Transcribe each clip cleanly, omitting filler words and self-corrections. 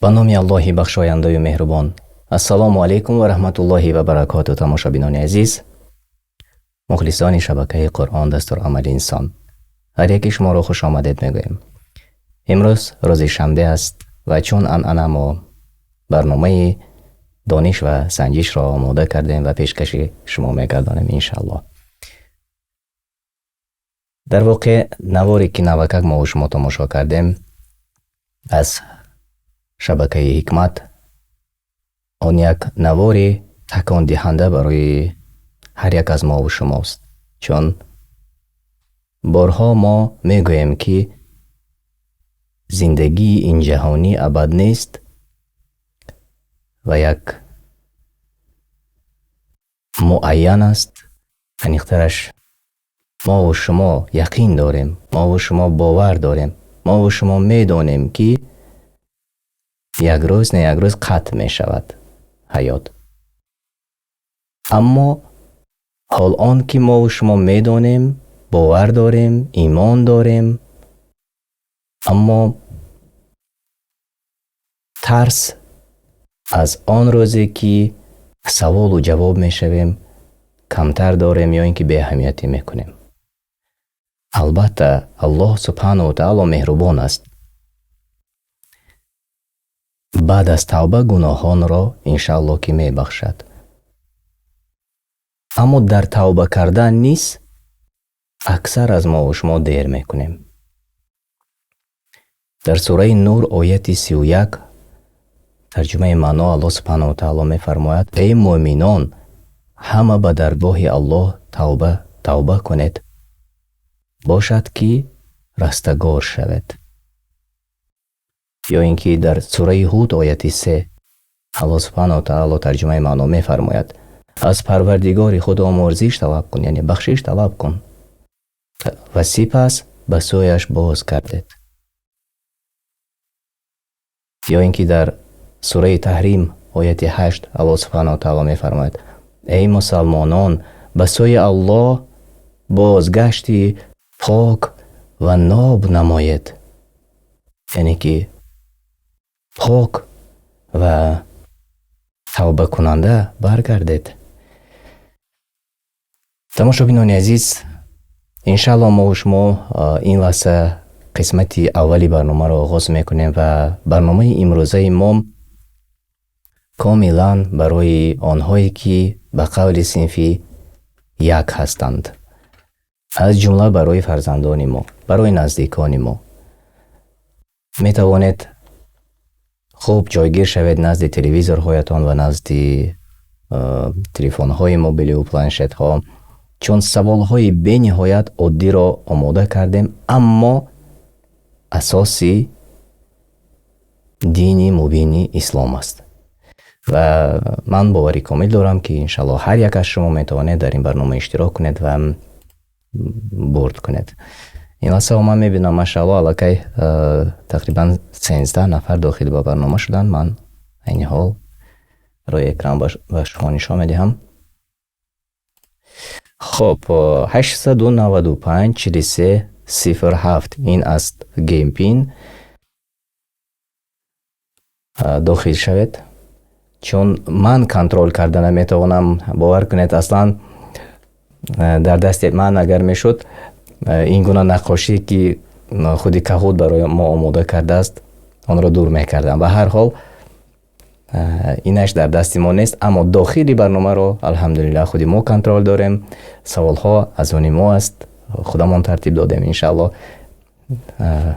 ба номи Аллоҳи бахшояндаю меҳрубон. Ассалому алайкум ва раҳматуллоҳи ва баракоту. Тамошобинони азиз, мухлисони шабакаи Қуръон дастурамали инсон, ҳар яки шуморо хуш омадед мегӯем. имрӯз рӯзи шанбе аст ва чун анъана мо барномаи дониш ва санҷишро омода кардем ва пешкаши шумо мегардонем иншааллоҳ. дар воқеъ наворе ки навакак мо шумо тамошо кардем аз шабакаи ҳикмат, он як навори такондиҳанда барои ҳар як аз мову шумост, чун борҳо мо мегӯем ки зиндагии ин ҷаҳонӣ абад нест ва як муайян аст. аниқтараш мову шумо яқин дорем, мову шумо бовар дорем, мову шумо медонем ки як рӯз не як рӯз қатъ мешавад ҳаёт. аммо ҳол он ки мову шумо медонем, бовар дорем, имон дорем, аммо тарс аз он рӯзе ки саволу ҷавоб мешавем камтар дорем ё ин ки беаҳамиятӣ мекунем. албатта Аллоҳ субҳанаҳу ва таоло меҳрубон аст. баъд аз тавба гуноҳонро иншааллоҳ ки мебахшад. аммо дар тавба кардан низ аксар аз мо шумо дер мекунем. дар сураи Нур ояти 31 тарҷумаи маъно Аллоҳ субҳанаҳу ва таоло мефармояд: эй муъминон, ҳама ба даргоҳи Аллоҳ тавба кунед, бошад ки растагор шавед. ё ин ки дар сураи Ҳуд ояти 3 Аллоҳ субҳанаҳу ва таоло тарҷумаи маъно мефармояд: аз парвардигори худ омӯрзиш талаб кун, яъне бахшиш талаб кун ва сипас ба сӯяш боз гардед. ё ин ки дар сураи Таҳрим ояти 8 Аллоҳ субҳанаҳу ва таоло мефармояд: эй мусалмонон, ба сӯи Аллоҳ бозгашти пок ва ноб намоед. яъне ки пок ва тавбакунанда баргардед. тамошобинони азиз, иншааллоҳ мо шумо ин лаҳза қисмати аввали барномаро оғоз мекунем ва барномаи имрӯзаи мо комилан барои онҳое ки ба қавли синфи як ҳастанд, аз ҷумла барои фарзандони мо, барои наздикони мо. метавонед хуб ҷойгир шавед назди телевизорҳоятон ва назди телефонҳои мобилу планшетҳо, чун саволҳои бениҳоят оддиро омода кардем, аммо асоси дини мубини ислом аст. ва ман бовари комил дорам ки иншааллоҳ ҳар як аз шумо метавонед дар ин барнома иштирок кунед ва бурд кунед. ин лаҳза ман мебинам машааллоҳ аллакай тақрибан 13 нафар дохил ба барнома шуданд. ман айни ҳол рӯи экран ба шумо нишон медиҳам. хоб 895 43 07 ин аст геймпин. дохил шавед, чун ман контрол карда наметавонам. бовар кунед, аслан дар дасти ман агар мешуд ин гуна нақошӣ ки худи Каҳуд барои мо омода кардааст, онро дур мекардам. ба ҳар ҳол инаш дар дасти мо нест, аммо дохили барномаро алҳамдулиллаҳ худи мо контрол дорем. саволҳо аз они мо аст, худамон тартиб додем. иншааллоҳ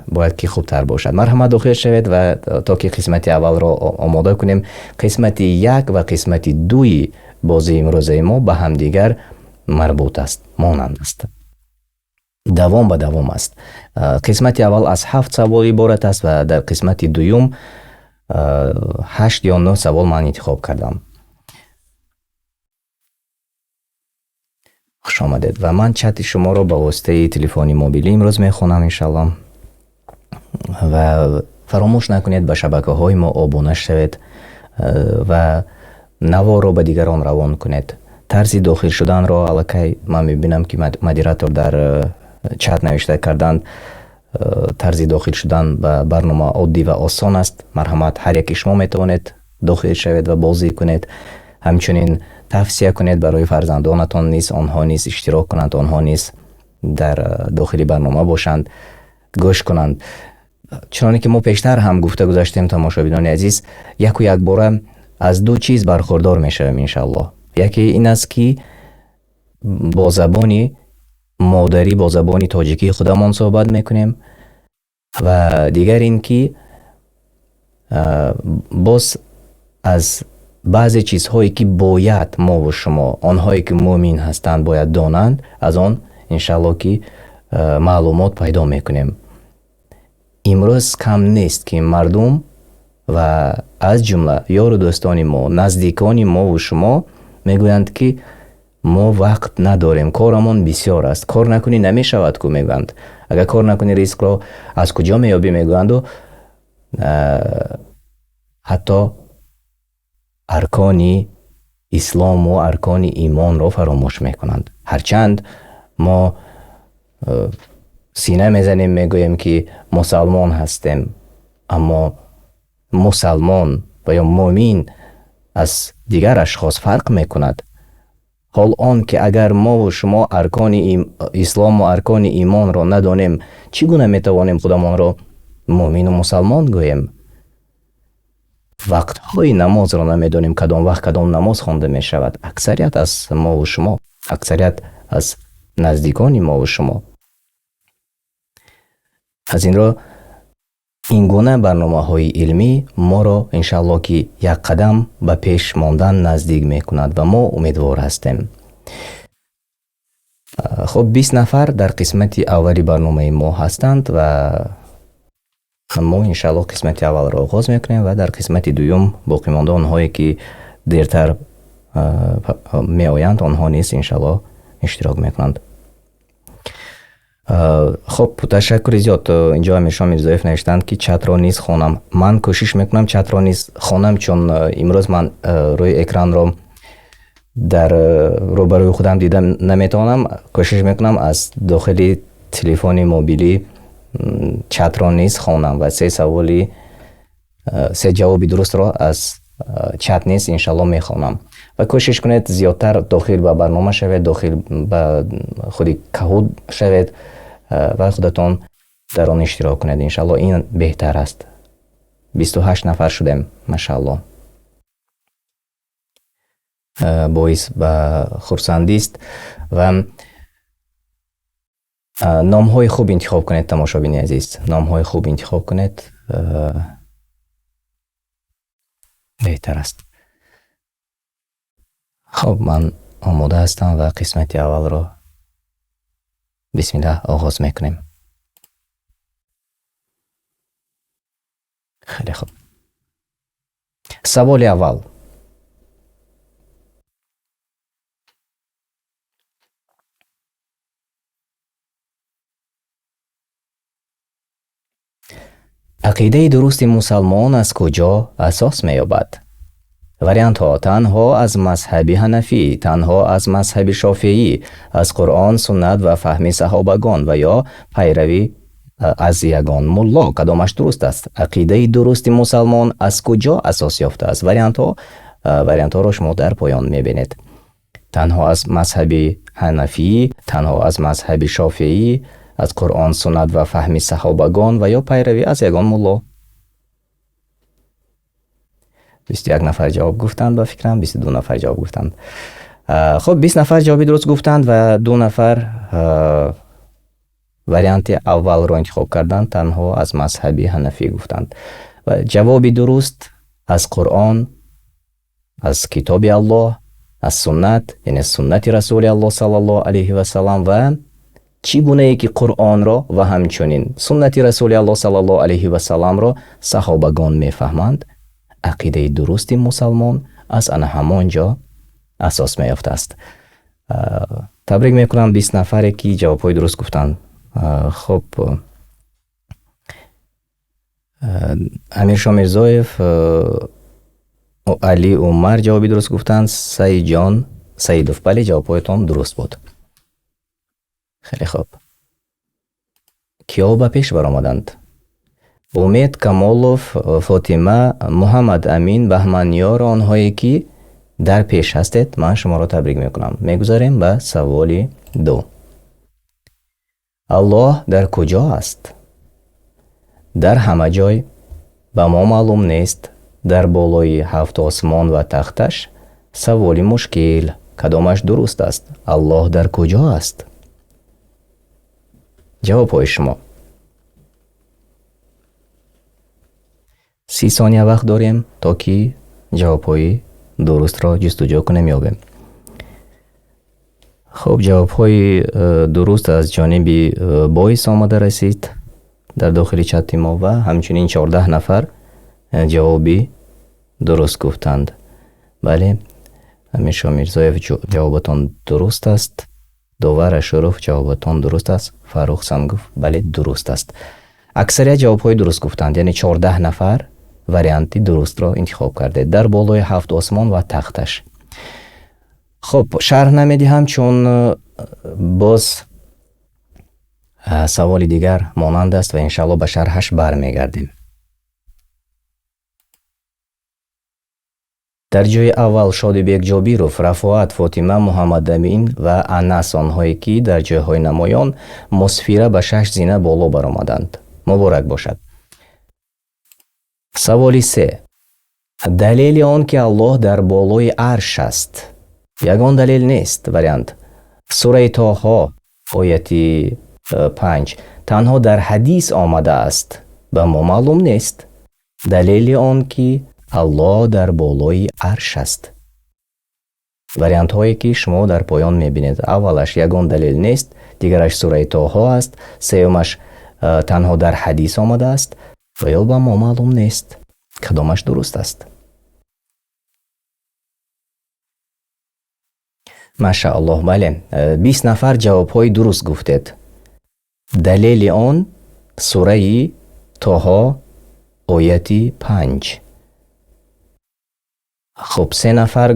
бояд ки хубтар бошад. марҳамат, дохил шавед ва то ки қисмати аввалро омода кунем. қисмати 1 ва қисмати 2 бозии имрӯзаи мо ба ҳамдигар марбут аст, монанд аст, давом ба давом аст. қисмати аввал аз 7 савол иборат аст ва дар қисмати дуюм 8 ё 9 савол ман интихоб кардам. хуш омадед. ва ман чати шуморо ба воситаи телефони мобилӣ имрӯз мехонам иншааллоҳ. ва фаромӯш накунед ба шабакаҳои мо обуна шавед ва наворро ба дигарон равон кунед. тарзи дохил шуданро аллакай ман мебинам ки модератор дар чат навишта карданд. тарзи дохил шудан ба барнома оддӣ ва осон аст. Марҳамат, ҳар яки шумо метавонед дохил шавед ва бозӣ кунед. ҳамчунин тавсия кунед барои фарзандонатон низ онҳо низ иштирок кунанд, онҳо низ дар дохили барнома бошанд, гӯш кунанд. чуноне ки мо пештар ҳам гуфта гузаштем, тамошобинони азиз, яку якбора аз ду чиз бархурдор мешавем иншаллоҳ. яке ин аст ки бо забони модарӣ, бо забони тоҷикии худамон суҳбат мекунем ва дигар ин ки боз аз баъзе чизҳое ки бояд мову шумо, онҳое ки муъмин ҳастанд, бояд донанд, аз он иншаллоҳ ки маълумот пайдо мекунем. имрӯз кам нест ки мардум ва аз ҷумла ёру дӯстони мо, наздикони мову шумо мегӯянд ки мо вақт надорем, корамон бисёр аст, кор накунӣ намешавад ку, мегӯянд. агар кор накунӣ ризқро аз куҷо меёбӣ, мегӯянду ҳатто аркони ислому аркони имонро фаромӯш мекунанд. ҳарчанд мо сина мезанем, мегӯем ки мусалмон ҳастем, аммо мусалмон ва ё муъмин аз дигар ашхос фарқ мекунад. ҳол он ки агар мову шумо аркони ислому аркони имонро надонем, чӣ гуна метавонем худамонро муъмину мусалмон гӯем? вақтҳои намозро намедонем, кадом вақт кадом намоз хонда мешавад. аксарият аз мову шумо, аксарият аз наздикони мову шумо. аз инро ин гуна барномаҳои илмӣ моро иншааллоҳ ки як қадам ба пеш мондан наздик мекунад ва мо умедвор ҳастем. хуб, 20 нафар дар қисмати аввали барномаи мо ҳастанд ва мо иншааллоҳ қисмати аввалро оғоз мекунем ва дар қисмати дуюм боқимонда онҳое ки дертар меоянд, онҳо низ иншааллоҳ иштирок мекунанд. хуб, ташаккури зиёд. инҷо Амиршоҳ Мирзоев навиштанд ки чатро низ хонам. ман кӯшиш мекунам чатро низ хонам, чун имрӯз ман рӯи экранро дар рӯбарӯи худам дида наметавонам. кӯшиш мекунам аз дохили телефони мобилӣ чатро низ хонам ва се ҷавоби дурустро аз чат низ иншааллоҳ мехонам. ва кӯшиш кунед зиёдтар дохил ба барнома шавед, дохил ба худи каҳуд шавед ва худатон дар он иштирок кунед. иншааллоҳ ин беҳтар аст. 28 нафар шудем, машааллоҳ. боис ба хурсандист ва номҳои хуб интихоб кунед, тамошобини азиз. номҳои хуб интихоб кунед, беҳтар аст. хуб, ман омода ҳастам ва қисмати аввалро бисмиллаҳ оғоз мекунем. хеле хуб. саволи аввал. ақидаи дурусти мусалмон аз куҷо асос меёбад? вариантҳо: танҳо аз мазҳаби ҳанафӣ, танҳо аз мазҳаби шофеӣ, аз Қуръон, суннат ва фаҳми саҳобагон ва ё пайравӣ аз ягон мулло. кадомаш дуруст аст? ақидаи дурусти мусалмон аз куҷо асос ёфтааст? вариантҳоро шумо дар поён мебинед. танҳо аз мазҳаби ҳанафӣ, танҳо аз мазҳаби шофеӣ, аз Қуръон, суннат ва фаҳми саҳобагон ва ё пайравӣ аз ягон мулло. 21 нафар ҷавоб гуфтанд ба фикрам, 22 нафар ҷавоб гуфтанд. хуб, 20 нафар ҷавоби дуруст гуфтанд ва 2 нафар варианти аввалро интихоб карданд, танҳо аз мазҳаби ҳанафӣ гуфтанд. ва ҷавоби дуруст аз Қуръон, аз китоби Аллоҳ, аз суннат, яъне суннати расули Аллоҳ саллаллоҳу алайҳи ва саллам ва чӣ гунае ки Қуръонро ва ҳамчунин суннати расули Аллоҳ саллаллоҳу алайҳи ва салламро саҳобагон мефаҳманд, ақидаи дурусти мусалмон аз ана ҳамон ҷо асос меёфтааст. табрик мекунам 20 нафаре ки ҷавобҳои дуруст гуфтанд. хуб, Амиршоҳ Мирзоев, Али Умар ҷавоби дуруст гуфтанд. Саидҷон Саидов, бале, ҷавобҳоятон дуруст буд. хеле хуб. киё ба пеш баромаданд? умед камолов, фотима, муҳаммад амин, баҳманёр онҳое ки дар пеш ҳастед, ман шуморо табрик мекунам. Мегузарем ба саволи 2. аллоҳ дар куҷо аст? дар ҳама ҷой? ба мо маълум нест. дар болои 7 осмон ва тахташ? саволи мушкил. кадомаш дуруст аст? аллоҳ дар куҷо аст? ҷавобҳои шумо. 30 сония вақт дорем то ки ҷавобҳои дурустро ҷустуҷӯ кунем ёбем. хуб, ҷавобҳои дуруст аз ҷониби боис омада расид дар дохили чати мо ва ҳамчунин 14 нафар ҷавоби дуруст гуфтанд. бале, амиша мирзоев ҷавоботон дуруст аст. довар ашуров ҷавоботон дуруст аст. фаррух сангуф бале дуруст аст. аксарият ҷавобҳои дуруст гуфтанд, яъне 14 нафар варианти дурустро интихоб кардед. дар болои 7 осмон ва тахташ. хуб, шарҳ намедиҳам, чун боз саволи дигар монанд аст ва иншалло ба шарҳаш бармегардем. дар ҷои аввал Шодибек Ҷобиров, Рафоат, Фотима, Муҳаммадамин ва Анас онҳое ки дар ҷойҳои намоён мусфира ба 6 зина боло баромаданд. муборак бошад. саволи 3. далели он ки Аллоҳ дар болои арш аст ягон далел нест. вариант. сураи Тоҳо ояти 5 танҳо дар ҳадис омада аст. ба мо маълум нест. далели он ки Аллоҳ дар болои арш аст. вариантҳое ки шумо дар поён мебинед. аввалаш ягон далел нест, дигараш сураи Тоҳо аст, сеюмаш танҳо дар ҳадис омада аст ва ё ба мо маълум нест. кадомаш дуруст аст? машааллоҳ, бале, 20 нафар ҷавобҳои дуруст гуфтед. далели он сураи Тоҳо ояти 5. хуб, 3 нафар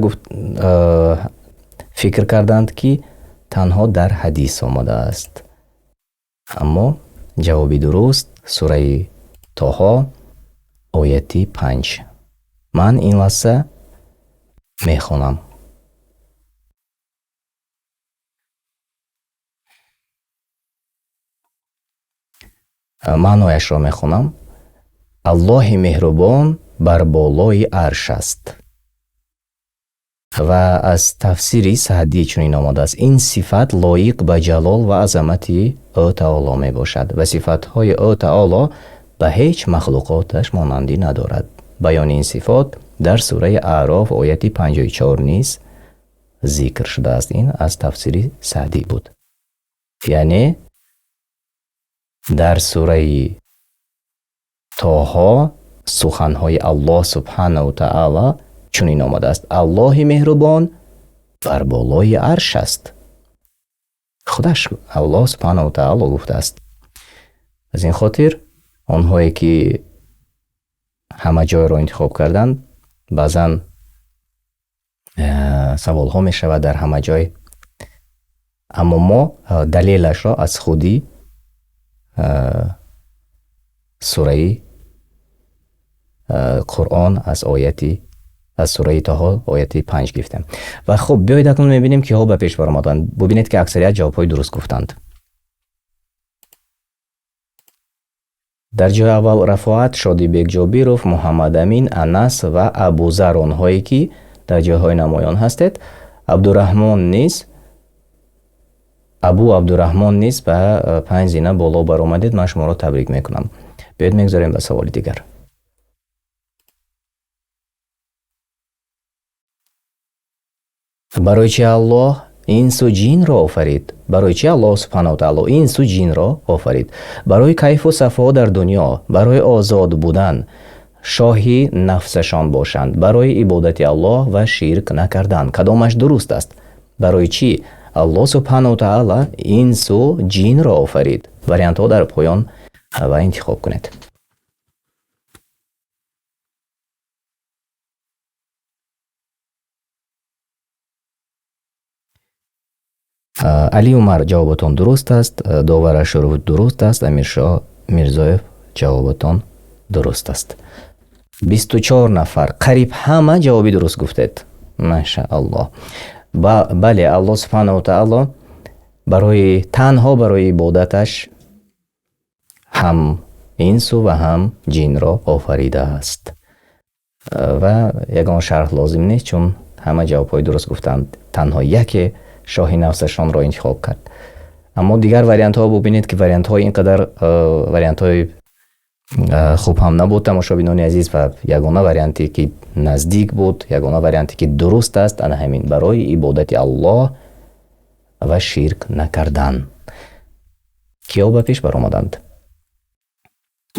фикр карданд ки танҳо дар ҳадис омада аст. аммо ҷавоби дуруст сураи Тоҳо ояти 5. ман ин лаҳза мехонам. маънояшро мехонам. Аллоҳи меҳрубон бар болои арш аст. ва аз тафсири Саъдӣ чунин омадааст. ин сифат лоиқ ба ҷалол ва азамати ӯ таоло мебошад ва сифатҳои ӯ таоло ба ҳеҷ махлуқоташ монандӣ надорад. баёни ин сифот дар сураи Аъроф ояти 54 низ зикр шудааст. ин аз тафсири Саъдӣ буд. яъне дар сураи Тоҳо суханҳои Аллоҳ субҳанаҳу таъала чунин омадааст. Аллоҳи меҳрубон бар болои арш аст. худаш Аллоҳ субҳанаҳу таъала гуфтааст. аз ин хотир онҳое ки ҳама ҷойро интихоб карданд, баъзан саволҳо мешавад дар ҳама ҷой. аммо мо далелашро аз худи сураи Қуръон аз сураи Тоҳо ояти 5 гирифтем. ва хуб, биёед акнун мебинем ки ҳо ба пеш баромаданд. бубинед ки аксарият ҷавобҳои дуруст гуфтанд. дар ҷои аввал Рафоат, Шодибек Ҷобиров, Муҳаммад Амин, Анас ва Абузар онҳое ки дар ҷойҳои намоён ҳастед. Абу Абдураҳмон низ ба 5 зина боло баромадед. ман шуморо табрик мекунам. биёед мегузарем ба саволи дигар. барои чи Аллоҳ инсу ҷинро офарид? барои чи Аллоҳ субҳанаҳу таъоло инсу ҷинро офарид? барои кайфу сафо дар дунё, барои озод будан, шоҳи нафсашон бошанд, барои ибодати Аллоҳ ва ширк накардан. кадомаш дуруст аст? барои чи Аллоҳ субҳанаҳу таъала инсу ҷинро офарид? вариантҳо дар поён ва интихоб кунед. علی عمر جوابتون درست است. داور شروع درست است. امیرشاه میرزاєв جوابتون درست است. 24 نفر قریب همه جوابی درست گفتید. ماشاءالله. بله، الله سبحانه و تعالی تنها برای عبادتش هم انس و هم جین را آفریده است. و یگان شرح لازم نیست چون همه جوابهای درست گفتند. تنها یک شاه نفسشان را انتخاب کرد. اما دیگر وریانت ها ببینید که وریانت های اینقدر وریانت های خوب هم نبود تماشابینان عزیز، و یگانه وریانتی که نزدیک بود، یگانه وریانتی که درست است، آن همین برای عبادت الله و شرک نکردن. کیا به پیش برآمدند؟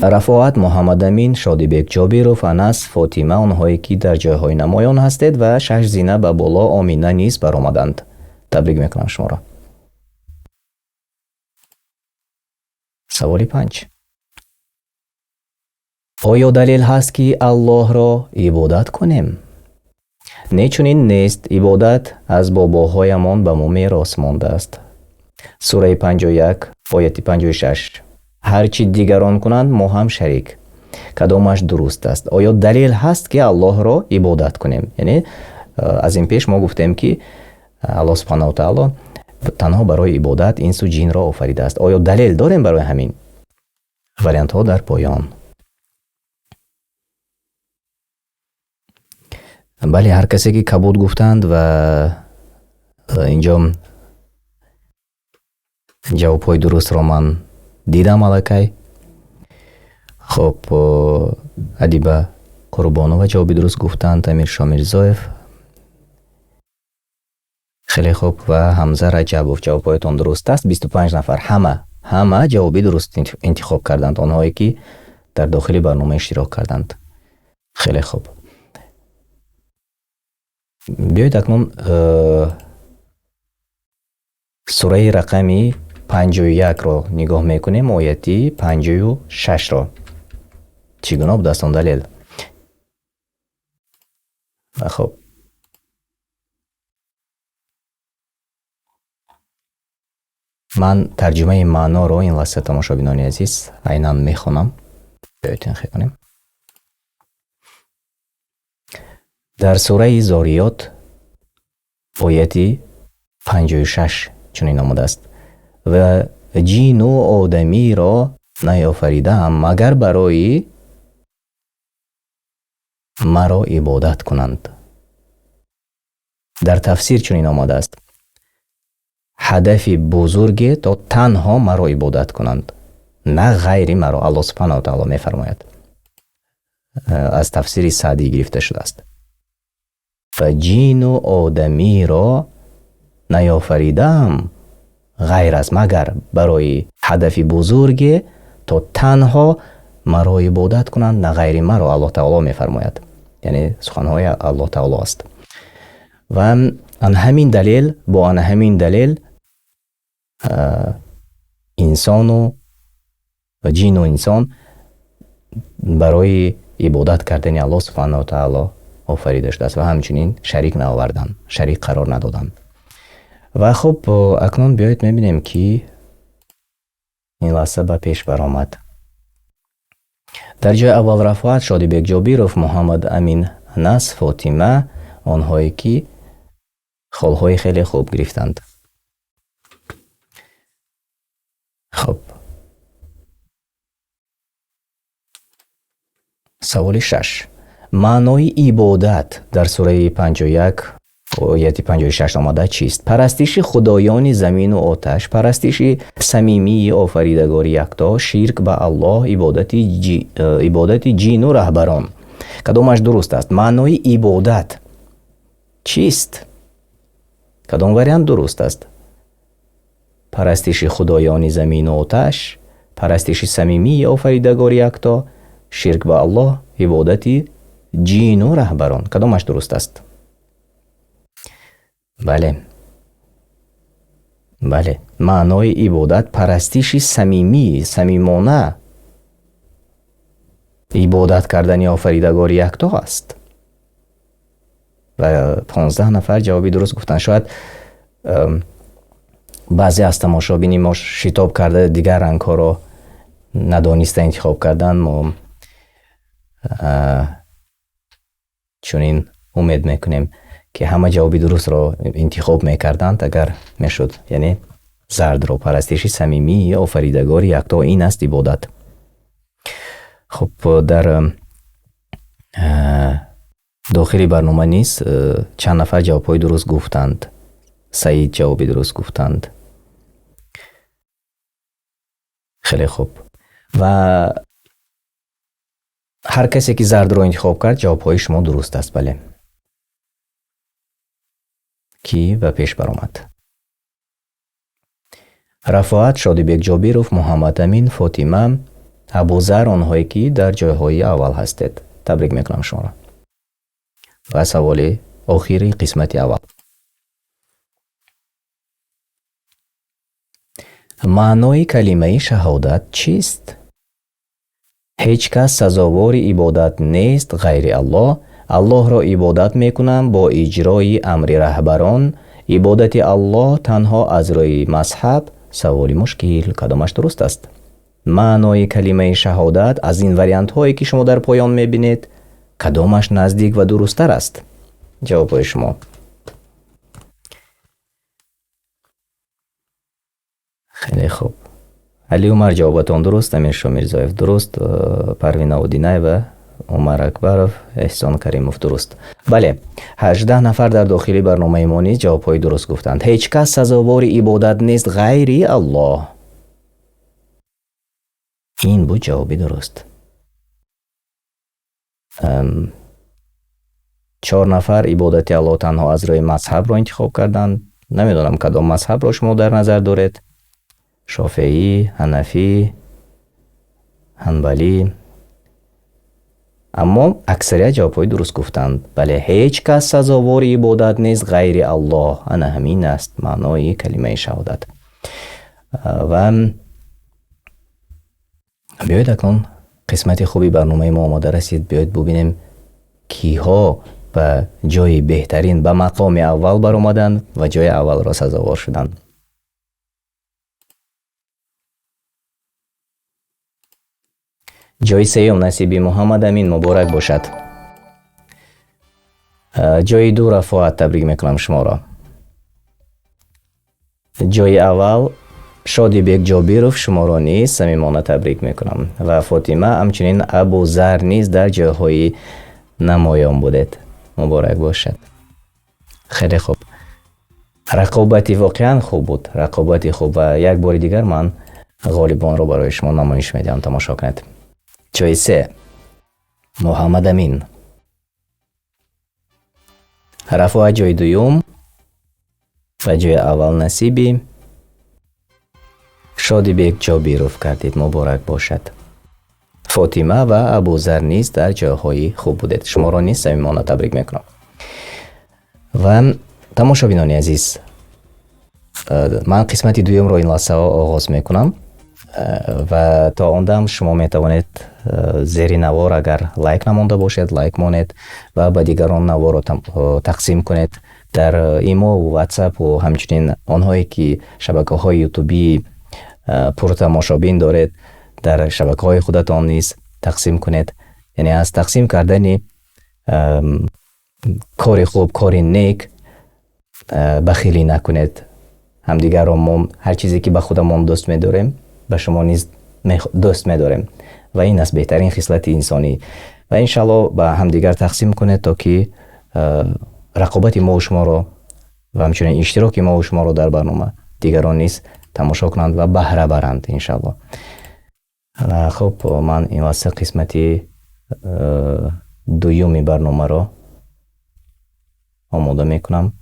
رفاعت، محمد امین، شادیبک جابیروف، انس، فاطمه، آنهایی که در جایهای نمایان هستید، و 6 زینب به بالا آمینه نیز برآمدند. تبریک میکنم شما را. سوالی 5. آیا دلیل هست که الله را عبادت کنیم؟ نه چنین نیست. عبادت از باباهایمان به ما میراث مانده است. سوره 51 آیه 56. هرچی دیگران کنند ما هم شریک. کدامش درست است؟ آیا دلیل هست که الله را عبادت کنیم؟ یعنی از این پیش ما گفتیم که الله سبحانه و تعالی تنها برای عبادت انس و جین را آفریده است. آیا دلیل داریم برای همین؟ وریانت ها در پایان. بله، هر کسی که کبود گفتند و اینجا جواب های درست را من دیدم الکی. خب ادیبه قربانو جوابی درست گفتند. امیرشاه میرزاєв خیلی خوب، و حمزه رجبوف جوابایتان درست است. 25 نفر همه جوابی درست انتخاب کردند، آنهایی که در داخل برنامه اشتراک کردند. خیلی خوب. بیایید اکنون سوره رقمی 51 را نگاه میکنیم. آیه 56 را چگونه بود است دلیل؟ خب من ترجمه معنا را این لحظه تماشابینان عزیز عیناً میخونم. بیایید خونیم. در سوره زاریات آیه 56 چنین آمده است: و جین و آدمی را نیافریدم مگر برای مرا عبادت کنند. در تفسیر چنین آمده است: هدف بزرگ تا تنها مرا عبادت کنند، نه غیر مرا. الله سبحانه و تعالی میفرماید. از تفسیر سعدی گرفته شده است. و جین و آدمی را نیافریدم غیر از مگر برای هدف بزرگ تا تنها مرا عبادت کنند، نه غیر مرا. الله تعالی میفرماید، یعنی سخنهای الله تعالی است. و آن همین دلیل انسان و جین و انسان برای عبادت کردن الله سبحانه و تعالی آفریده شده است و همچنین شریک نآوردند، شریک قرار ندادند. و خب اکنون بیایید میبینیم که این لحظه به پیش برآمد. در جای اول رفاعت، شادیبک جابیروف، محمد امین، انس، فاطمه، آنهایی که خالهای خیلی خوب گرفتند. خب سوال 6. معنای عبادت در سوره 51 آیه 56 آمده چیست؟ پرستش خدایان زمین و آتش، پرستش صمیمی آفریدگار یکتا، شرک به الله، عبادت جین و رهبران. کدامش درست است؟ معنای عبادت چیست؟ کدام وریانت درست است؟ پرستش خدایان زمین و آتش، پرستش صمیمی آفریدگار یکتا، شرک به الله، عبادت جین و رهبران. کدامش درست است؟ بله، معنای عبادت پرستش صمیمانه عبادت کردن آفریدگار یکتا است. و 15 نفر جوابی درست گفتن. شاید баъзе аз тамошобини мо шитоб карда дигар рангҳоро надониста интихоб кардан. мо чунин умед мекунем ки ҳама ҷавоби дурустро интихоб мекарданд агар мешуд. яъне зардро парастиши самимии офаридагори якто ин аст ибодат. хуб, дар дохили барнома низ чанд нафар ҷавобҳои дуруст гуфтанд. Саид ҷавоби дуруст гуфтанд. хеле хуб. ва ҳар касе ки зардро интихоб кард, ҷавобҳои шумо дуруст аст. бале. ки ба пеш баромад? Рафоат, Шодибек Ҷобиров, Муҳаммад Амин, Фотима, Абузар, онҳое ки дар ҷойҳои аввал ҳастед. Табрик мекунам шуморо. ва саволи охири қисмати аввал. маънои калимаи шаҳодат чист? ҳеҷ кас сазовори ибодат нест ғайри Аллоҳ. Аллоҳро ибодат мекунам бо иҷрои амри раҳбарон. ибодати Аллоҳ танҳо аз рӯи мазҳаб. саволи мушкил. кадомаш дуруст аст? маънои калимаи шаҳодат аз ин вариантҳое ки шумо дар поён мебинед, кадомаш наздик ва дурусттар аст? ҷавобҳои шумо. хеле хуб. Али Умар ҷавобатон дуруст, Амир Шомирзоев дуруст, Парвина Удинаева, Умар Акбаров, Эҳсон Каримов дуруст. Бале, 18 нафар дар дохили барномаи мо низ ҷавобҳои дуруст гуфтанд. ҳеҷ кас сазовори ибодат нест ғайри Аллоҳ. ин буд ҷавоби дуруст. 4 нафар ибодати Аллоҳ танҳо аз рӯи мазҳабро интихоб карданд. намедонам кадом мазҳабро шумо дар назар доред. Шофеӣ, Ҳанафӣ, Ҳанбалӣ. аммо аксарият ҷавобҳои дуруст гуфтанд. бале, ҳеҷ кас сазовори ибодат нест ғайри Аллоҳ. ана ҳамин аст маънои калимаи шаҳодат. ва биёед акнун қисмати хуби барномаи мо омода расид. биёед бубинем киҳо ба ҷои беҳтарин, ба мақоми аввал баромаданд ва ҷои аввалро сазовор шуданд. ҷои сеюм насиби Муҳаммад Амин муборак бошад. ҷои ду Рафоат, табрик мекунам шуморо. ҷои аввал Шодибек Ҷобиров, шуморо низ самимона табрик мекунам. ва Фотима, ҳамчунин Абузар низ дар ҷойҳои намоён будед. муборак бошад. хеле хуб. рақобати воқеан хуб буд. рақобати хуб. ва як бори дигар ман ғолибонро барои шумо намоиш медиҳам, тамошо кунед. ҷои се Муҳаммад Амин. Рафоат ҷои дуюм ва ҷои аввал насиби Шодибек Ҷобиров кардид. муборак бошад. Фотима ва Абузар низ дар ҷойҳои хуб будед. шуморо низ самимона табрик мекунам. ва тамошобинони азиз, ман қисмати дуюмро ин лаҳза оғоз мекунам. ва то он дам шумо метавонед зери навор агар лайк намонда бошед, лайк монед ва ба дигарон наворро тақсим кунед дар имо, ватсап ва ҳамчунин онҳое ки шабакаҳои ютуби пуртамошобин доред, дар шабакаҳои худатон низ тақсим кунед. яъне аз тақсим кардани кори хуб, кори нек бахилӣ накунед. ҳамдигарро мо ҳар чизе ки ба худамон дӯст медорем, ба шумо низ дӯст медорем. ва ин аст беҳтарин хислати инсонӣ. ва иншаллоҳ ба ҳамдигар тақсим кунед, то ки рақобати мову шуморо ва ҳамчунин иштироки мову шуморо дар барнома дигарон низ тамошо кунанд ва баҳра баранд иншаллоҳ. хуб, ман ин лаҳза қисмати дуюми барномаро омода мекунам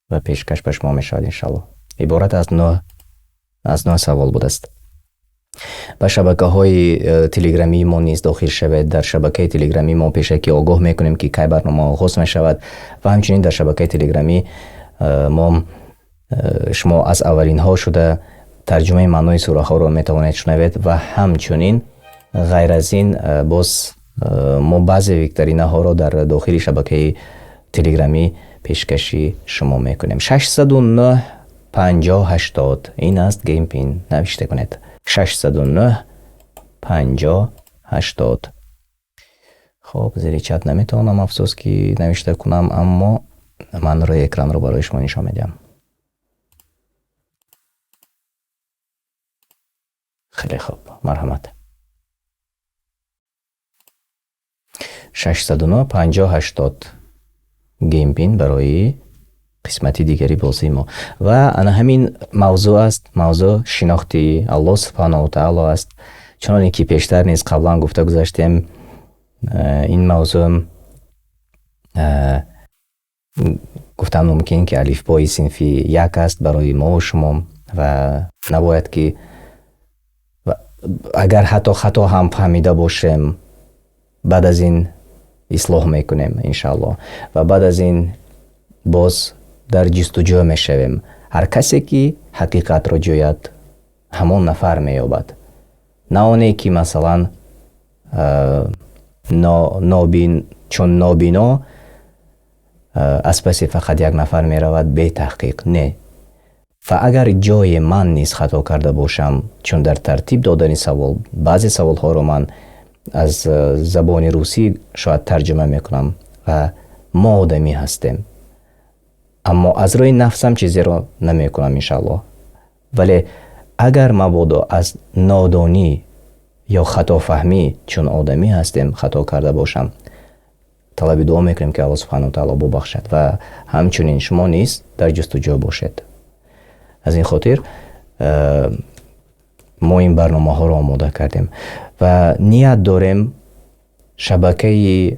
ва пешкаш ба шумо мешавад иншаллоҳ. иборат аз 9 савол будааст. ба шабакаҳои телеграмии мо низ дохил шавед. дар шабакаи телеграмии мо пешакӣ огоҳ мекунем ки кай барнома оғоз мешавад ва ҳамчунин дар шабакаи телеграмӣ мо шумо аз аввалинҳо шуда тарҷумаи маънои сураҳоро метавонед шунавед ва ҳамчунин ғайр аз ин боз мо баъзе викторинаҳоро дар дохили шабакаи телеграмӣ пешкаши шумо мекунем. 609 5080. این است گیم پین. نوشته کنید 609 5080. خب زیر چت نمیتونم افسوس که نوشته کنم، اما من روی اکران رو برای شما نشون میدم. خیلی خوب، مرحمت. 609 5080 گیم پین برای قسمتی دیگری بازی ما. و انا همین موضوع است، موضوع شناختی الله سبحانه و تعالی است. چون که پیشتر نیز قبلا گفته گذاشتیم، این موضوع گفتم ممکن که الفبای صنفی یک است برای ما و شما و نباید که اگر حتی خطا هم فهمیده باشیم بعد از این اصلاح میکنیم انشاءالله و بعد از این باز در جستجو میشویم. هر کسی که حقیقت را جوید همون نفر مییابد، نه اونی که مثلا چون نابینا از پس فقط یک نفر میرود بی تحقیق. نه، و اگر جای من نیز خطا کرده باشم، چون در ترتیب دادن سوال بعضی سوال ها رو من از زبان روسی شاید ترجمه میکنم و ما آدمی هستیم، اما از روی نفسم چیزی رو نمیکنم انشاءالله. ولی اگر مبادا از نادانی یا خطا فهمی چون آدمی هستیم خطا کرده باشم، طلب دعا میکنیم که الله سبحانه و تعالی ببخشد و همچنین شما نیز در جستجو باشید. از این خاطر ما این برنامه ها رو آماده کردیم و نیت داریم شبکه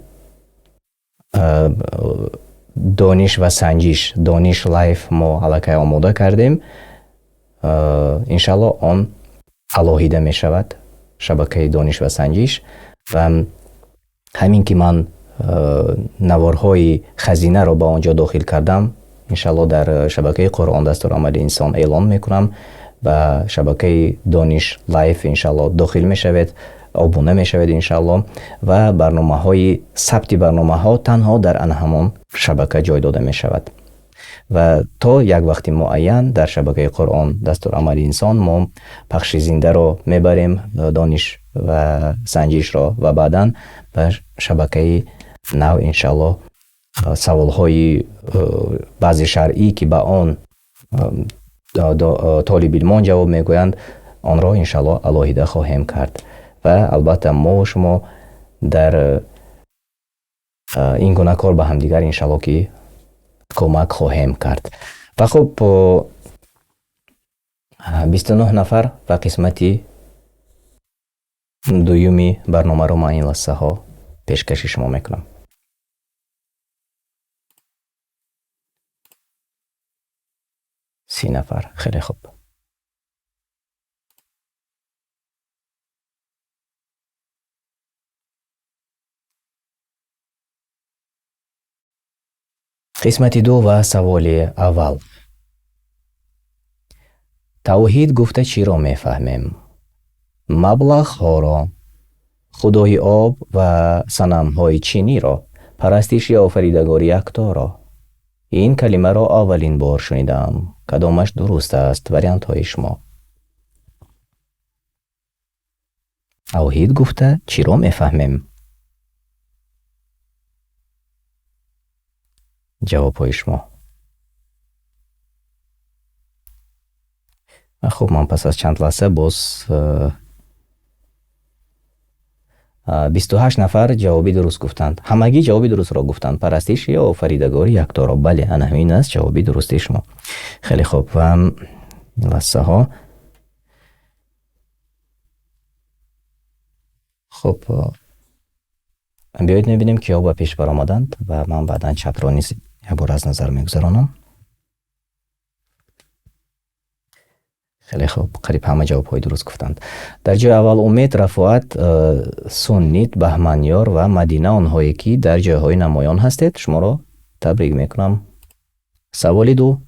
دانش و سنجش، دانش لایف ما علاقه آماده کردیم. انشالله آن علاهیده می شود، شبکه دانش و سنجش. و همین که من نوارهای خزینه رو با آنجا داخل کردم، انشالله در شبکه قرآن دستورالعمل انسان اعلان میکنم و شبکه دانش لایف انشالله داخل میشوید، ابونه میشوید انشالله و برنامه های ثبت برنامه ها تنها در آن همان شبکه جای داده میشود و تا یک وقت معین در شبکه قرآن دستورالعمل انسان ما پخش زنده رو میبریم، دانش و سنجش را، و بعدا به شبکه نو انشالله سوال های بعضی شرعی که به آن طالب علمان جواب میگویند آن را انشالله علاهیده خواهیم کرد و البته ما و شما در این گونه کار به هم دیگر انشالله که کمک خواهیم کرد. و خب 29 نفر و قسمتی دویمی برنامه رو من این لحظه ها پیشکش شما میکنم. سی نفر، خیلی خوب. قسمت دو و سوال اول. توحید گفته چی را میفهمیم؟ مبلغ ها را، خدای آب و صنم های چینی را، پرستش یا آفریدگاری یکتا را. این کلمه را اولین بار شنیدم. کدامش درست است؟ وریانت های شما. توحید گفته چی را میفهمیم؟ جواب های شما. خب من پس از چند لحظه باز 28 نفر جوابی درست گفتند. همگی جوابی درست را گفتند. پرستش یا آفریدگاری یکتا را. بله، همین است جوابی درستی شما. خیلی خوب. و لحظه ها. خب بیایید میبینیم که با پیش بر آمدند و من بعدا چپ را نیست یه بار از نظر میگذارانم. خیلی خوب، قریب همه جواب های درست گفتند. در جای اول امید، رفاعت، سنیت، بهمنیار و مدینه آنهایی که در جایهای نمایان هستید شما را تبریک میکنم. سوال دو.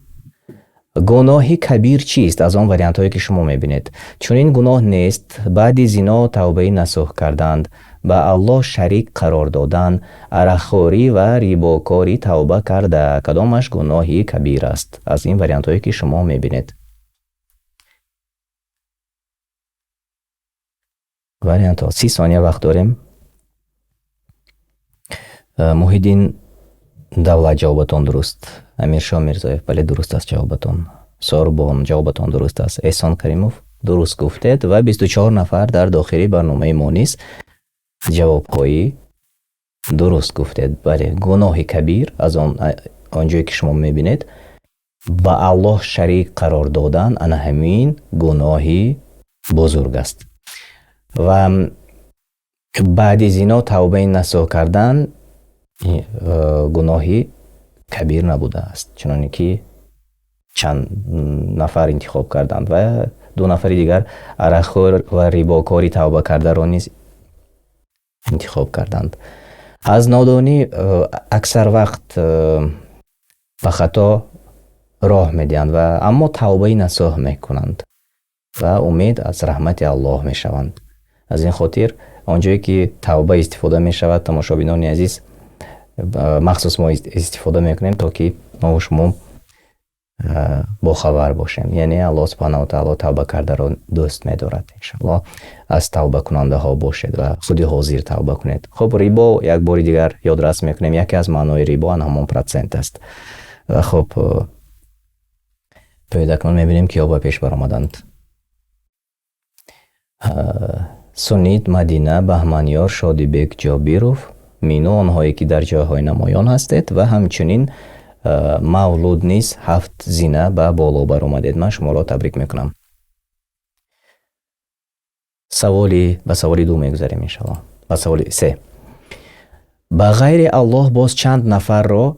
گناه کبیر چیست؟ از آن وریانت هایی که شما میبینید. چون این گناه نیست بعد زنا توبه نصوح کردند ба Аллоҳ шарик қарор додан, арақхӯрӣ ва рибокорӣ тавба карда кадомаш гуноҳи кабир аст. Аз ин вариантҳое ки шумо мебинед. вариантҳо 30 сония вақт дорем. Муҳиддин Давлат ҷавобатон дуруст. Амиршоҳ Мирзоев бале дуруст аст ҷавобатон. Сорбон ҷавобатон дуруст аст. Эҳсон Каримов дуруст гуфтед ва 24 нафар дар дохили барномаи мо низ ҷавобҳои дуруст гуфтед. Бале гуноҳи кабир аз онҷое ки шумо мебинед ба Аллоҳ шарик қарор додан ана ҳамин гуноҳи бузург аст. ва баъди зино тавбаи насӯҳ кардан гуноҳи кабир набудааст, чуноне ки чанд нафар интихоб карданд ва 2 нафари дигар арақхӯр ва рибокори тавба кардаро низ интихоб карданд. аз нодонӣ аксар вақт ба хато роҳ медиҳанд ва аммо тавбаи насӯҳ мекунанд ва умед аз раҳмати Аллоҳ мешаванд. аз ин хотир онҷое ки тавба истифода мешавад, тамошобинони азиз, махсус мо истифода мекунем то ки мо шумо бохабар бошем. яъне Аллоҳ субҳанаҳу ва таоло тавба кардаро дӯст медорад. иншоаллоҳ аз тавба кунандаҳо бошед ва худи ҳозир тавба кунед. хуб, рибо як бори дигар ёдрас мекунем. яке аз маънои рибо ҳамон процент аст. ва хуб, пӯйдакнун мебинем ки ёба пеш баромаданд. Суннит Мадина, Баҳманёр, Шодибек Ҷобиров, Мино, онҳое ки дар ҷойҳои намоён ҳастед ва ҳамчунин Мавлуд низ 7 зина ба боло баромадед. ман шуморо табрик мекунам. ба саволи 2 мегузарем иншаллоҳ. ба саволи 3. ба ғайри Аллоҳ боз чанд нафарро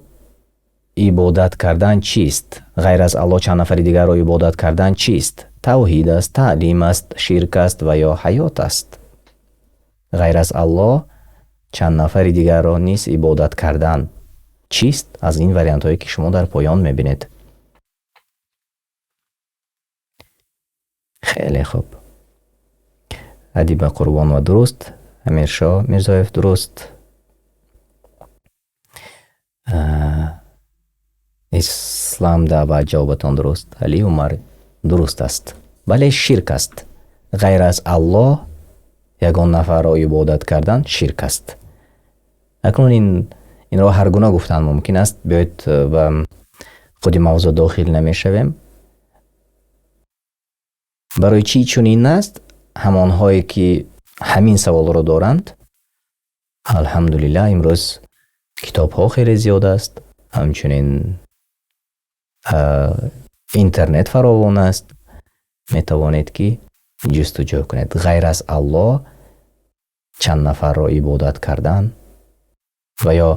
ибодат кардан чист? ғайр аз Аллоҳ чанд нафари дигарро ибодат кардан чист? тавҳид аст, таълим аст, ширк аст ва ё ҳаёт аст? ғайр аз Аллоҳ чанд нафари дигарро низ ибодат кардан чист? аз ин вариантҳое ки шумо дар поён мебинед. хеле хуб. Адиба Қурбонова дуруст, Амиршоҳ Мирзоев дуруст, Ислам Даъват ҷавобатон дуруст, Али Умар дуруст аст. бале ширк аст. ғайр аз Аллоҳ ягон нафарро ибодат кардан ширк аст. акнун инро ҳар гуна гуфтан мумкин аст. биёед ба худи мавзӯъ дохил намешавем. барои чӣ чунин аст? ҳамонҳое ки ҳамин саволро доранд, алҳамдулиллаҳ, имрӯз китобҳо хеле зиёд аст, ҳамчунин интернет фаровон аст. метавонед ки ҷустуҷӯ кунед. ғайр аз Аллоҳ чанд нафарро ибодат кардан ва ё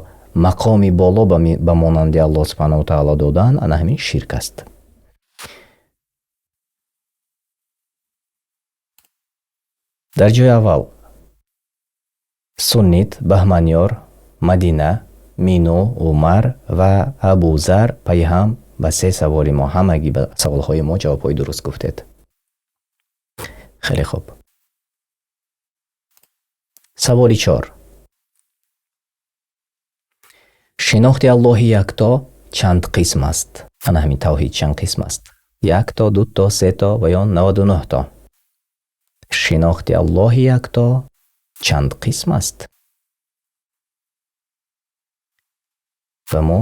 мақоми боло ба монанди Аллоҳ субҳанаҳу ва таоло додан ана ҳамин ширк аст. дар ҷои аввал Суннит, Баҳманёр, Мадина, Мино, Умар ва Абузар пайҳам ба 3 саволи мо, ҳамагӣ ба саволҳои мо ҷавобҳои дуруст гуфтед. хеле хуб. саволи 4. шинохти Аллоҳи якто чанд қисм аст? ана ҳамин тавҳид чанд қисм аст? 1 то, 2 то, 3 то ва ё 99 то? шинохти Аллоҳи якто чанд қисм аст? ва мо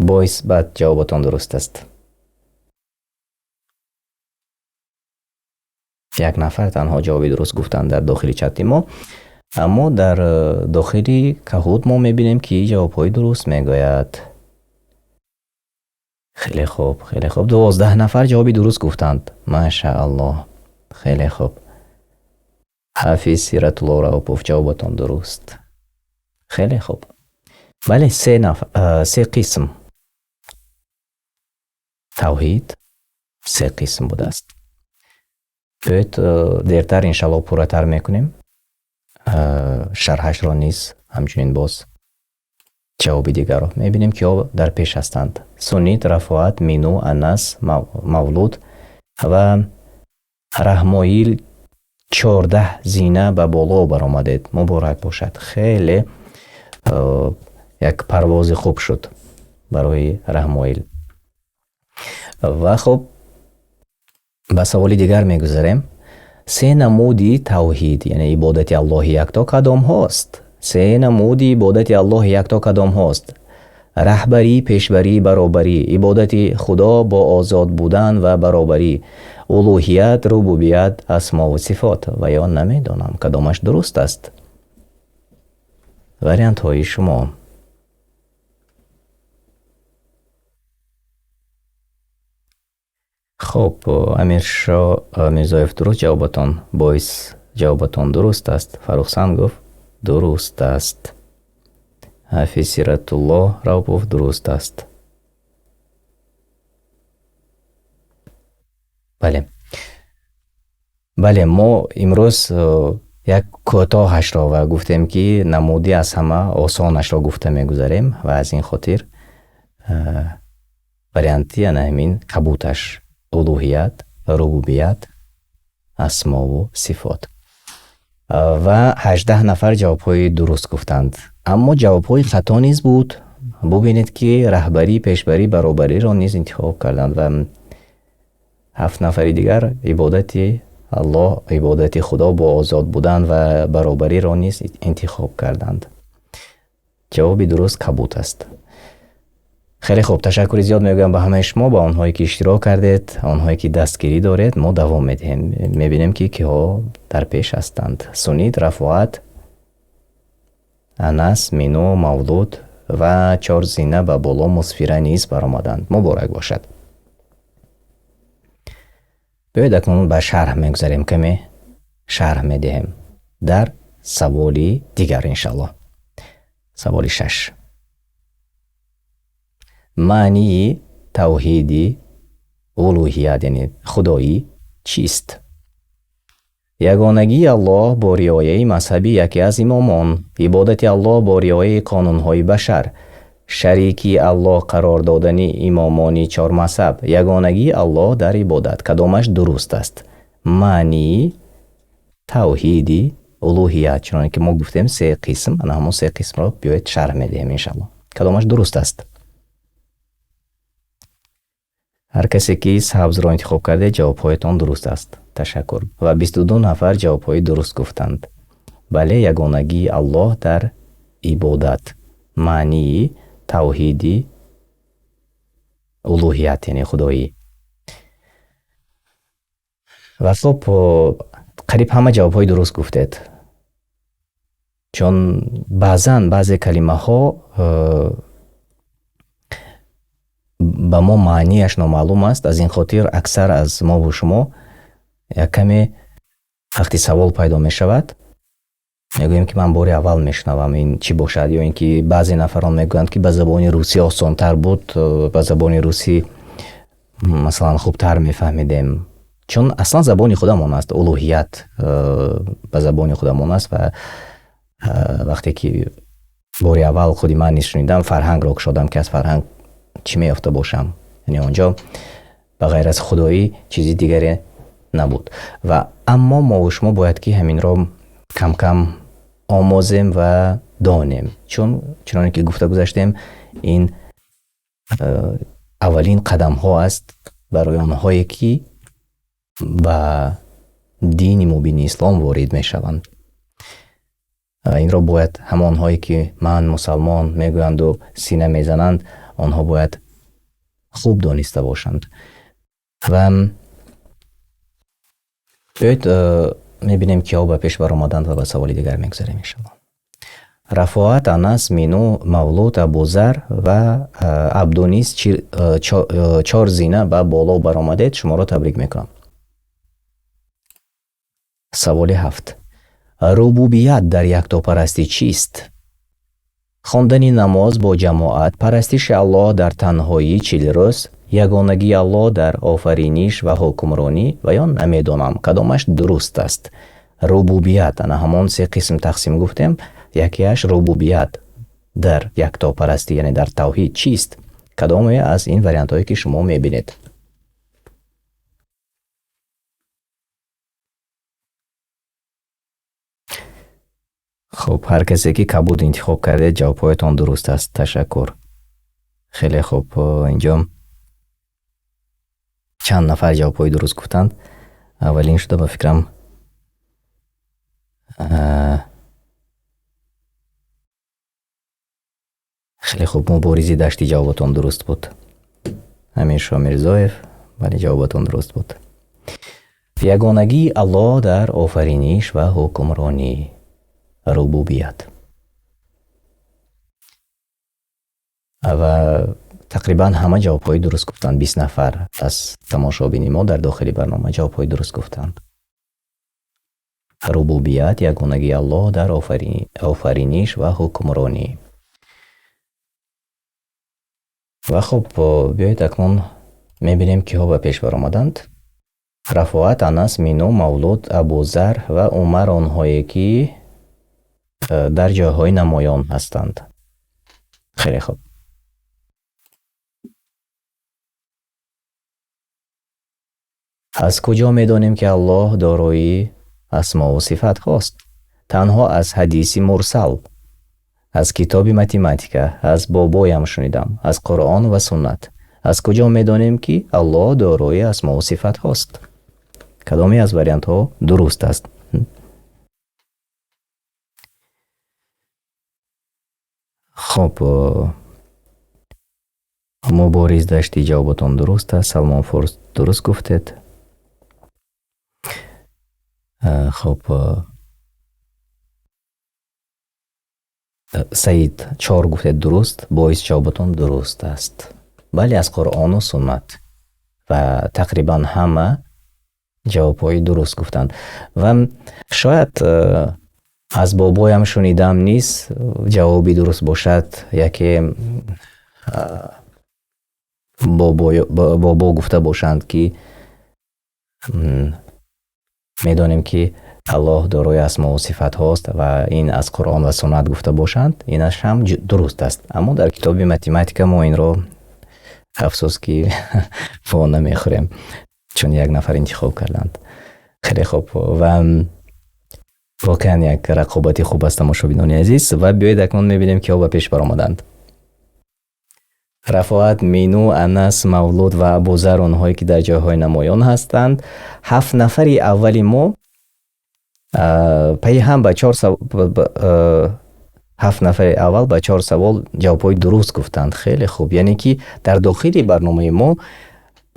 бо исбат ҷавобатон дуруст аст. як нафар танҳо ҷавоби дуруст гуфтанд дар дохили чати мо, аммо дар дохили каҳуд мо мебинем ки ҷавобҳои дуруст мегӯяд. хеле хуб, хеле хуб. 12 нафар ҷавоби дуруст гуфтанд. машааллоҳ. хеле хуб. ҳафиз Сиратуллоҳ Раупов ҷавобатон дуруст. хеле хуб. бале 3 қисм тавҳид 3 қисм будааст. бояд дертар иншаллоҳ пурратар мекунем. шарҳашро низ ҳамчунин боз ҷавоби дигарро мебинем ки дар пеш ҳастанд. Суннит, Рафоат, Мину, Анас, Мавлуд ва Раҳмоил 14 зина ба боло баромадед. муборак бошад. хеле як парвози хуб шуд барои Раҳмоил. ва хуб ба саволи дигар мегузарем. се намуди тавҳид, яъне ибодати Аллоҳи якто кадомҳост? се намуди ибодати Аллоҳи якто кадомҳост? раҳбарӣ, пешбарӣ, баробарӣ, ибодати Худо бо озод будан ва баробарӣ, улӯҳият, рубубият, асмову сифот. ва ё намедонам кадомаш дуруст аст. вариантҳои шумо. хуб, Амиршо Мирзоев дуруст ҷавоботон. Боис ҷавоботон дуруст аст. Фарухсан гуфт дуруст аст. Ҳафиз Сиратуллоҳ Равпов дуруст аст. бале мо имрӯз як кӯтоҳашро ва гуфтем ки намуди аз ҳама осонашро гуфта мегузарем ва аз ин хотир варианти яна ҳамин кабуташ улӯҳият, рубубият, асмову сифот. ва 18 нафар ҷавобҳои дуруст гуфтанд. аммо ҷавобҳои хато низ буд. бубинед ки раҳбарӣ, пешбарӣ, баробариро низ интихоб карданд ва 7 нафари дигар ибодати Аллоҳ, ибодати Худо бо озод будан ва баробариро низ интихоб карданд. ҷавоби дуруст кабут аст. хеле хуб, ташаккури зиёд мегӯям ба ҳамаи шумо, ба онҳое ки иштирок кардед, онҳое ки дастгирӣ доред. мо давом медиҳем. мебинем ки киҳо дар пеш ҳастанд. Сунид, Рафоат, Анас, Мино, Мавлуд ва 4 зина ба боло Мусфира низ баромаданд. муборак бошад. биёед акнун ба шарҳ мегузарем. каме шарҳ медиҳем дар саволи дигар иншаллоҳ. саволи 6. маънии тавҳиди улӯҳият, яъне худоӣ чист? ягонагии Аллоҳ бо риояи мазҳаби яке аз имомон, ибодати Аллоҳ бо риояи қонунҳои башар, шарики Аллоҳ қарор додани имомони чормазҳаб, ягонагии Аллоҳ дар ибодат. кадомаш дуруст аст? маънии тавҳиди улӯҳият, чуноне ки мо гуфтем се қисм, ана ҳамон се қисмро биёед шарҳ медиҳем иншаллоҳ. кадомаш дуруст аст? ҳар касе ки сабзро интихоб кардед, ҷавобҳоятон дуруст аст. ташаккур. ва 22 нафар ҷавобҳои дуруст гуфтанд. бале, ягонагии Аллоҳ дар ибодат, маънии тавҳиди улӯҳият, яъне худоӣ. ва хуб, қариб ҳама ҷавобҳои дуруст гуфтед. чун баъзан баъзе калимаҳо ба мо маънияш номаълум аст. аз ин хотир аксар аз мову шумо як каме вақти савол пайдо мешавад, мегӯем ки ман бори аввал мешунавам, ин чӣ бошад, ё ин ки баъзе нафарон мегӯянд ки ба забони русӣ осонтар буд, ба забони русӣ масалан хубтар мефаҳмидем. чун аслан забони худамон аст. улӯҳият ба забони худамон аст ва вақте ки бори аввал худи ман низ шунидам, фарҳангро кушодам ки аз фарҳанг чӣ меёфта бошам. яъне онҷо ба ғайр аз худоӣ чизи дигаре набуд. ва аммо мо шумо бояд ки ҳаминро кам кам омӯзем ва донем. чун чуноне ки гуфта гузаштем, ин аввалин қадамҳо аст барои онҳое ки ба дини мубини ислом ворид мешаванд. инро бояд ҳамонҳое ки ман мусалмон мегӯянду сина мезананд, онҳо бояд хуб дониста бошанд. ва биёед мебинем киҳо ба пеш баромаданд ва ба саволи дигар мегузарем иншаллоҳ. Рафоат, Анас, Мино, Мавлуд, Абузар ва Абдуниз 4 зина ба боло баромадед. шуморо табрик мекунам. саволи 7. рубубият дар яктопарастӣ чист? хондани намоз бо ҷамоат, парастиши Аллоҳ дар танҳоӣ 40 рӯз, ягонагии Аллоҳ дар офариниш ва ҳукмронӣ ва ё намедонам кадомаш дуруст аст. рубубият, ана ҳамон се қисм тақсим гуфтем, якеаш рубубият дар яктопарастӣ, яъне дар тавҳид чист? кадоме аз ин вариантҳое ки шумо мебинед? خب هر کسی که کبود انتخاب کرده جوابهایتان درست است. تشکر. خیلی خوب. اینجا چند نفر جوابهای درست گفتند. اولین شده به فکرم خیلی خوب. مبارزی دشتی جوابتان درست بود. امیر شاه میرزایف. ولی جوابتان درست بود. یگانگی الله در آفرینش و حکمرانی، ربوبیت. و تقریبا همه جوابهای درست گفتند. 20 نفر از تماشابین ما در داخل برنامه جوابهای درست گفتند. ربوبیت، یگانگی الله در آفرینش و حکمرانی. و خب بیایید اکنون میبینیم که ها به پیش برآمدند. رفاعت، انس، مینو، مولود، ابوذر و عمر آنهایی که در جاهای نمایان هستند. خیلی خوب. از کجا میدانیم که الله دارای اسما و صفات هاست؟ تنها از حدیث مرسل، از کتاب متیماتیکا، از بابایم شنیدم، از قرآن و سنت. از کجا میدانیم که الله دارای اسما و صفات هاست؟ کدامی از واریانت ها درست است؟ خب مبارز داشتی جوابتون درست است. سلمان فورس درست گفتید. خب سعید 4 گفتید درست. باعث جوابتون درست است. بله، از قرآن و سنت و تقریبا همه جوابهای درست گفتند. و شاید از بابایم شنیدم نیست جوابی درست باشد. یکی بابا گفته باشند که میدانیم که الله دارای اسما و صفات هاست و این از قرآن و سنت گفته باشند، اینش هم درست است. اما در کتاب متیماتیکا ما این را افسوس که فون نمیخوریم چون یک نفر انتخاب کردند. خیلی خوب. و واقعا یک رقابتی خوب است تماشابینان عزیز. و بیایید اکنون میبینیم که ها به پیش برآمدند. رفاعت، مینو، انس، مولود و ابوذر آنهایی که در جاهای نمایان هستند. 7 نفری اولی ما پی هم به 7 نفر اول به 4 سوال جوابهای درست گفتند. خیلی خوب. یعنی که در داخل برنامه ما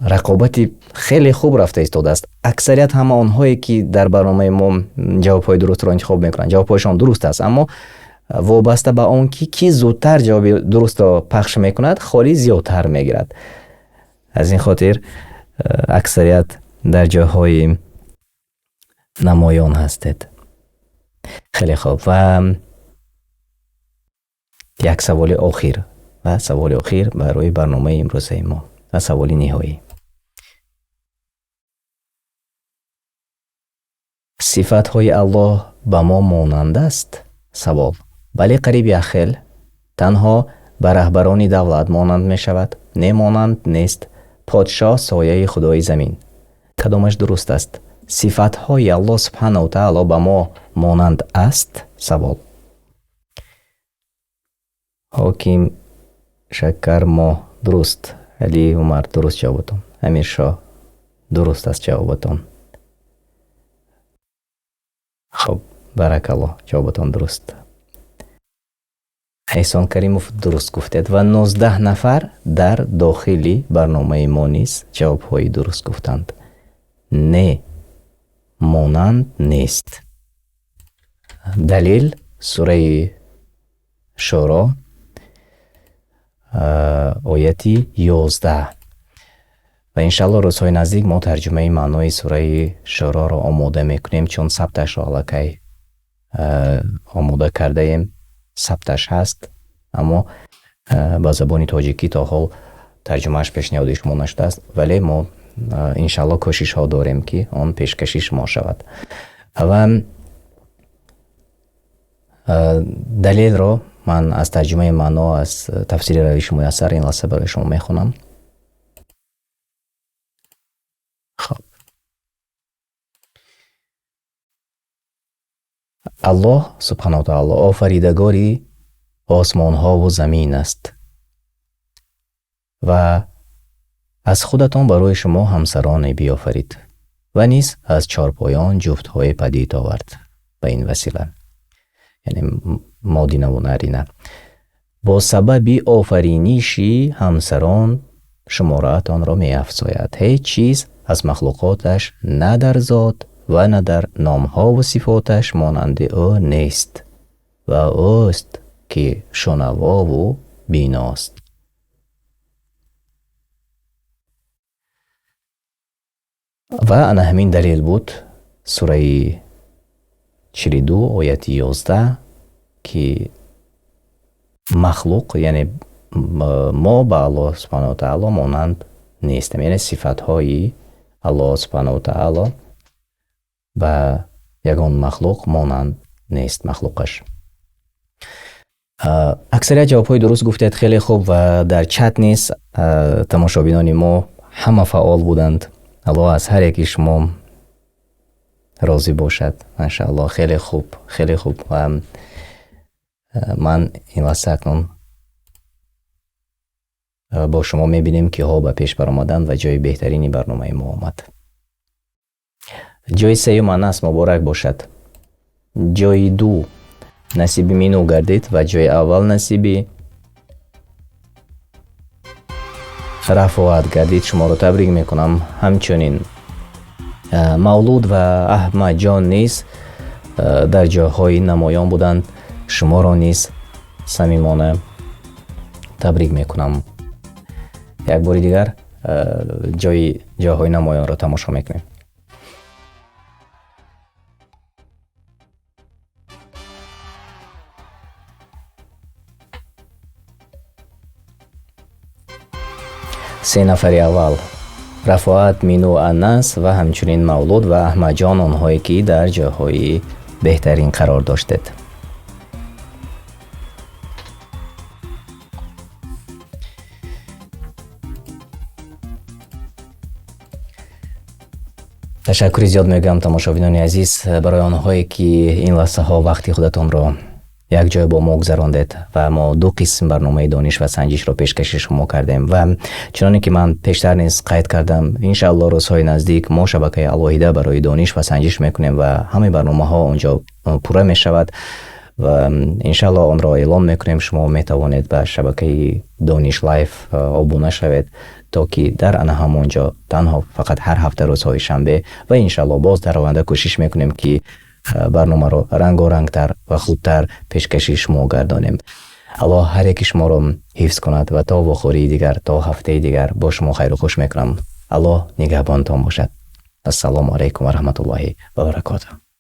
رقابتی خیلی خوب رفته ایستاده است. اکثریت همه آنهایی که در برنامه ما جوابهای درست را انتخاب میکنند جوابهایشان درست است، اما وابسته به اون که کی زودتر جواب درست را پخش میکند خالی زیادتر میگیرد. از این خاطر اکثریت در جاهای نمایان هستید. خیلی خوب. و یک سوال آخر و سوال آخر برای برنامه امروز ما و سوال نهایی. صفات های الله به ما مانند است؟ سوال. بله قریب یخل. تنها به رهبران دولت مانند می شود؟ نه، مانند نیست. پادشاه سایه خدای زمین. کدامش درست است؟ صفات های الله سبحانه و تعالی به ما مانند است؟ سوال. حاکم شکر ما درست. علی عمر درست جوابتون. امیر شاه درست است جوابتون. خب برک الله، جوابتون درست. احسان کریموف درست گفتید. و 19 نفر در داخلی برنامه ما نیز جوابهای درست گفتند. نه، مانند نیست. دلیل سوره شورا آیتی 11. و انشالله روزهای نزدیک ما ترجمه معنای سوره شورا را آماده میکنیم، چون ثبتش را الکی آماده کرده ایم. ثبتش هست اما با زبان تاجیکی تا حال ترجمهش پیشنهاد شما نشده است، ولی ما انشالله کوشش ها داریم که آن پیشکشی ما شود. و دلیل را من از ترجمه معنا از تفسیر روش میسر این لحظه برای شما میخونم. خب аллоҳ субҳанаҳу таоло офаридагори осмонҳову замин аст ва аз худатон барои шумо ҳамсароне биёфарид ва низ аз чорпоён ҷуфтҳое падид овард. Ба ин васила, яъне модинаву нарина, бо сабаби офариниши ҳамсарон шумораатонро меафзояд. Ҳеҷ чиз аз махлуқоташ на дар зот ва на дар номҳову сифоташ монанди ӯ нест ва ӯст ки шунавову биност. ва ана ҳамин далел буд сураи 42 ояти 11 ки махлуқ, яъне мо ба Аллоҳ субҳанаҳу таоло монанд нестем, яъне сифатҳои Аллоҳ субҳанаҳу таоло ба ягон махлуқ монанд нест махлуқаш. аксарият ҷавобҳои дуруст гуфтед, хеле хуб. ва дар чат низ тамошобинони мо ҳама фаъол буданд. Аллоҳ аз ҳар яки шумо розӣ бошад. Машааллоҳ, хеле хуб, хеле хуб. ва ман ин лаҳза акнун бо шумо мебинем ки ҳо ба пеш баромаданд ва ҷои беҳтарини барномаи мо омад. ҷои сеюм Анас муборак бошад. ҷои ду насиби Мину гардид ва ҷои аввал насиби Рафоат гардид. Шуморо табрик мекунам. ҳамчунин Мавлуд ва Аҳмадҷон низ дар ҷойҳои намоён буданд. Шуморо низ самимона табрик мекунам. як бори дигар ҷойҳои намоёнро тамошо мекунем. се нафари аввал Рафоат, Мину, Анас ва ҳамчунин Мавлуд ва Аҳмадҷон, онҳое ки дар ҷойҳои беҳтарин қарор доштед. ташаккури зиёд мегӯям тамошобинони азиз барои онҳое ки ин лаҳзаҳо вақти худатонро якҷоя бо мо гузарондед ва мо ду қисм барномаи дониш ва санҷишро пешкаши шумо кардем ва чуноне ки ман пештар низ қайд кардам, иншааллоҳ рӯзҳои наздик мо шабакаи алоҳида барои дониш ва санҷиш мекунем ва ҳамаи барномаҳо онҷо пурра мешавад ва иншааллоҳ онро эълон мекунем. Шумо метавонед ба шабакаи Дониш лайв обуна шавед, то ки дар ана ҳамонҷо танҳо фақат ҳар ҳафта рӯзҳои шанбе ва иншааллоҳ боз дар оянда кӯшиш мекунем ки барномаро рангорангтар ва хубтар пешкаши шумо гардонем. Аллоҳ ҳар яки шуморо ҳифз кунад ва то вохӯрии дигар, то ҳафтаи дигар бо шумо хайру хуш мекунам. Аллоҳ нигаҳбонтон бошад. Ассалому алайкум ва раҳматуллоҳи ва баракотуҳ.